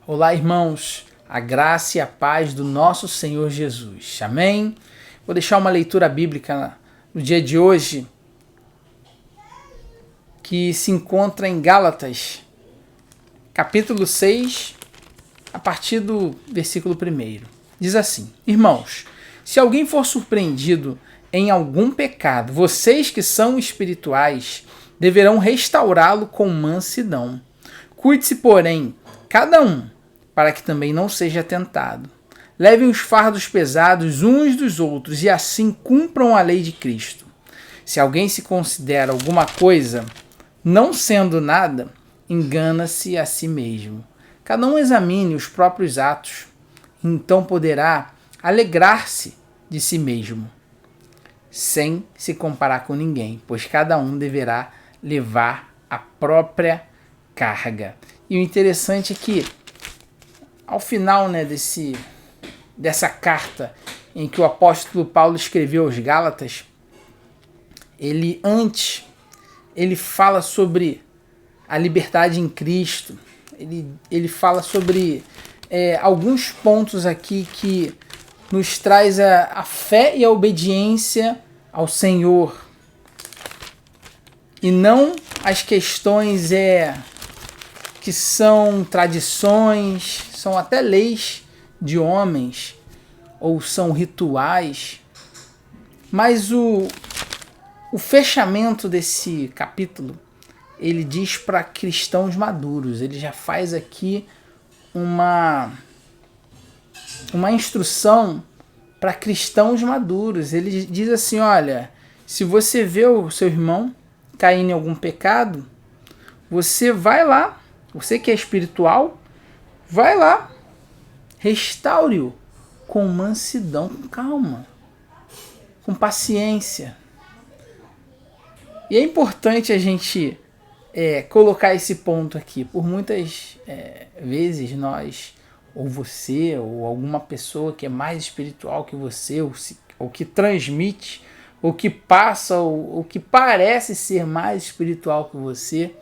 Olá, irmãos, a graça e a paz do nosso Senhor Jesus. Amém? Vou deixar uma leitura bíblica no dia de hoje que se encontra em Gálatas, capítulo 6, a partir do versículo 1. Diz assim: Irmãos, se alguém for surpreendido em algum pecado, vocês que são espirituais deverão restaurá-lo com mansidão. Cuide-se, porém, cada um, para que também não seja tentado. Levem os fardos pesados uns dos outros e assim cumpram a lei de Cristo. Se alguém se considera alguma coisa, não sendo nada, engana-se a si mesmo. Cada um examine os próprios atos, então poderá alegrar-se de si mesmo, sem se comparar com ninguém, pois cada um deverá levar a própria carga. E o interessante é que, ao final dessa carta em que o apóstolo Paulo escreveu aos Gálatas, ele fala sobre a liberdade em Cristo, ele fala sobre alguns pontos aqui que nos traz a fé e a obediência ao Senhor, e não as questões que são tradições, são até leis de homens, ou são rituais. Mas o fechamento desse capítulo, ele diz para cristãos maduros. Ele já faz aqui uma instrução para cristãos maduros. Ele diz assim: olha, se você vê o seu irmão cair em algum pecado, você vai lá, você que é espiritual, vai lá, restaure-o com mansidão, com calma, com paciência. E é importante a gente colocar esse ponto aqui. Por muitas vezes nós, ou você, ou alguma pessoa que é mais espiritual que você, ou que transmite, ou que passa, ou que parece ser mais espiritual que você,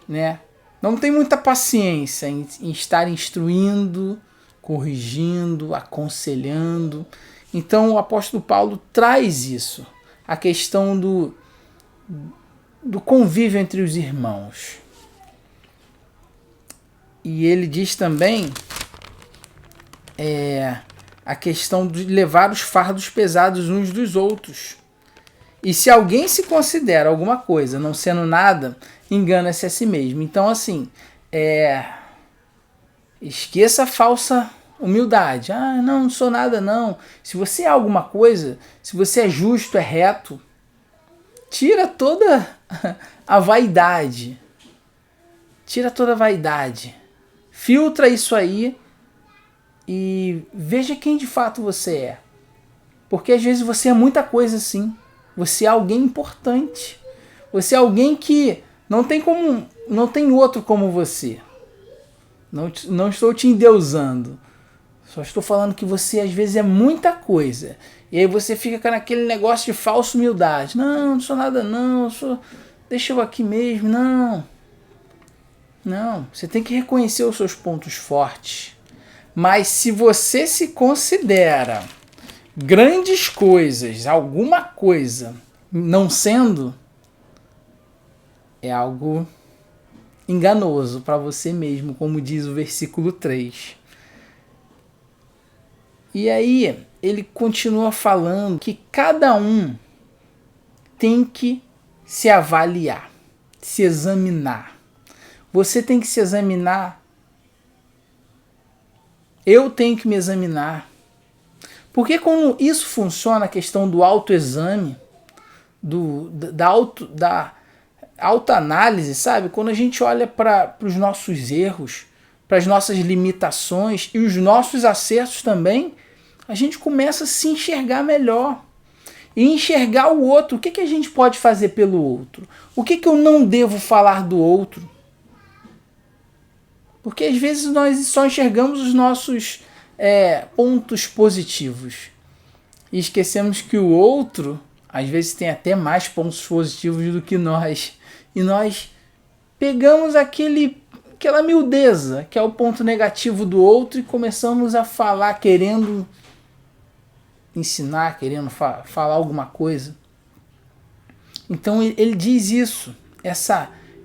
né? Não tem muita paciência em estar instruindo, corrigindo, aconselhando. Então o apóstolo Paulo traz isso, a questão do convívio entre os irmãos. E ele diz também a questão de levar os fardos pesados uns dos outros. E se alguém se considera alguma coisa, não sendo nada, engana-se a si mesmo. Então, assim, esqueça a falsa humildade. Ah, não sou nada, não. Se você é alguma coisa, se você é justo, é reto, tira toda a vaidade. Tira toda a vaidade. Filtra isso aí e veja quem de fato você é. Porque às vezes você é muita coisa assim. Você é alguém importante. Você é alguém que não tem outro como você. Não estou te endeusando. Só estou falando que você às vezes é muita coisa. E aí você fica naquele negócio de falsa humildade. Não sou nada não. Deixa eu aqui mesmo. Não. Você tem que reconhecer os seus pontos fortes. Mas se você se considera grandes coisas, alguma coisa, não sendo, é algo enganoso para você mesmo, como diz o versículo 3. E aí ele continua falando que cada um tem que se avaliar, se examinar. Você tem que se examinar. Eu tenho que me examinar. Porque quando isso funciona, a questão do autoexame, da autoanálise, sabe? Quando a gente olha para os nossos erros, para as nossas limitações e os nossos acertos também, a gente começa a se enxergar melhor. E enxergar o outro. O que a gente pode fazer pelo outro? O que eu não devo falar do outro? Porque às vezes nós só enxergamos os nossos pontos positivos. E esquecemos que o outro, às vezes, tem até mais pontos positivos do que nós. E nós pegamos aquele aquela miudeza, que é o ponto negativo do outro, e começamos a falar querendo ensinar, querendo falar alguma coisa. Então ele diz isso,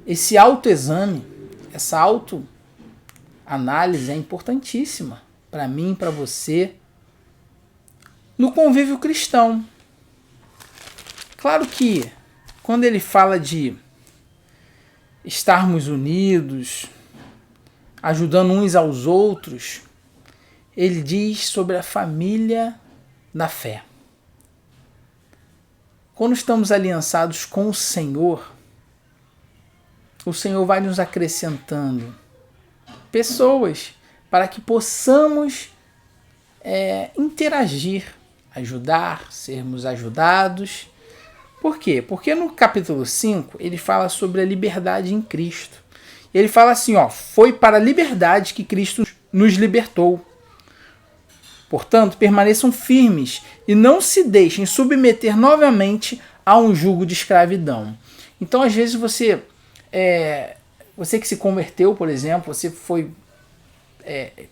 esse autoexame, essa autoanálise é importantíssima para mim, para você, no convívio cristão. Claro que quando ele fala de estarmos unidos, ajudando uns aos outros, ele diz sobre a família da fé. Quando estamos aliançados com o Senhor vai nos acrescentando pessoas para que possamos interagir, ajudar, sermos ajudados. Por quê? Porque no capítulo 5 ele fala sobre a liberdade em Cristo. Ele fala assim, foi para a liberdade que Cristo nos libertou. Portanto, permaneçam firmes e não se deixem submeter novamente a um jugo de escravidão. Então, às vezes, você que se converteu, por exemplo, você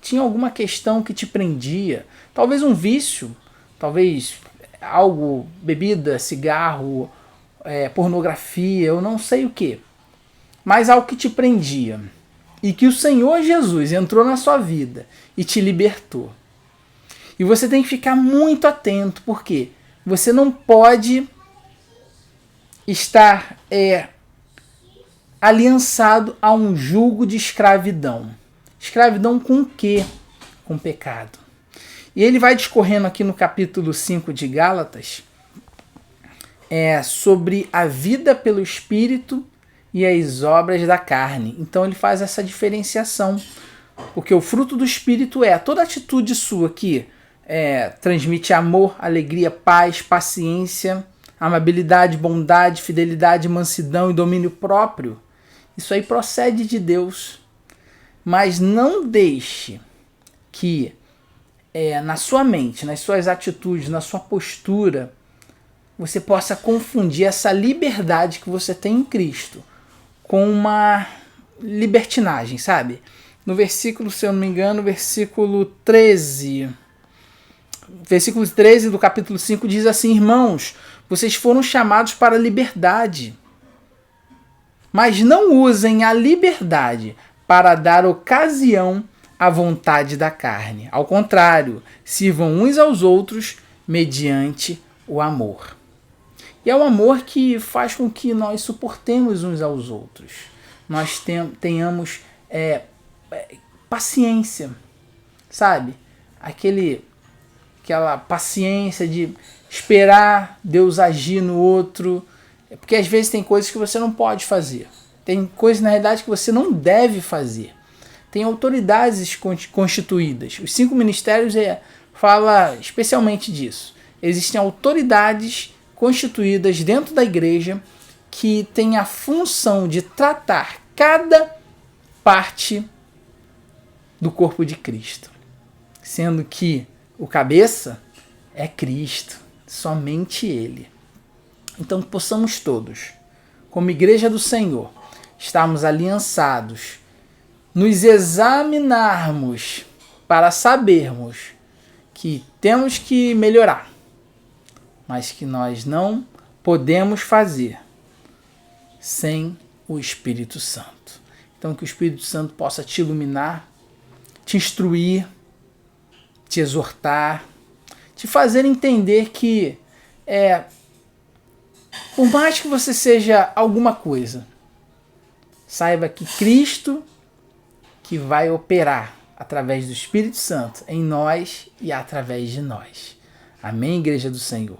tinha alguma questão que te prendia, talvez um vício, talvez algo, bebida, cigarro, pornografia, eu não sei o que, mas algo que te prendia, e que o Senhor Jesus entrou na sua vida e te libertou. E você tem que ficar muito atento, porque você não pode estar aliançado a um jugo de escravidão. Escravidão com o quê? Com pecado. E ele vai discorrendo aqui no capítulo 5 de Gálatas sobre a vida pelo Espírito e as obras da carne. Então ele faz essa diferenciação, porque o fruto do Espírito é toda atitude sua que transmite amor, alegria, paz, paciência, amabilidade, bondade, fidelidade, mansidão e domínio próprio. Isso aí procede de Deus. Mas não deixe que na sua mente, nas suas atitudes, na sua postura, você possa confundir essa liberdade que você tem em Cristo com uma libertinagem, sabe? No versículo, se eu não me engano, versículo 13 do capítulo 5 diz assim: irmãos, vocês foram chamados para a liberdade, mas não usem a liberdade para dar ocasião à vontade da carne. Ao contrário, sirvam uns aos outros mediante o amor. E é o amor que faz com que nós suportemos uns aos outros. Nós tenhamos paciência, sabe? Aquela paciência de esperar Deus agir no outro. Porque às vezes tem coisas que você não pode fazer. Tem coisas, na realidade, que você não deve fazer. Tem autoridades constituídas. Os 5 ministérios fala especialmente disso. Existem autoridades constituídas dentro da igreja que têm a função de tratar cada parte do corpo de Cristo. Sendo que o cabeça é Cristo, somente Ele. Então que possamos todos, como igreja do Senhor, estarmos aliançados, nos examinarmos para sabermos que temos que melhorar, mas que nós não podemos fazer sem o Espírito Santo. Então que o Espírito Santo possa te iluminar, te instruir, te exortar, te fazer entender que por mais que você seja alguma coisa, saiba que Cristo que vai operar através do Espírito Santo em nós e através de nós. Amém, Igreja do Senhor?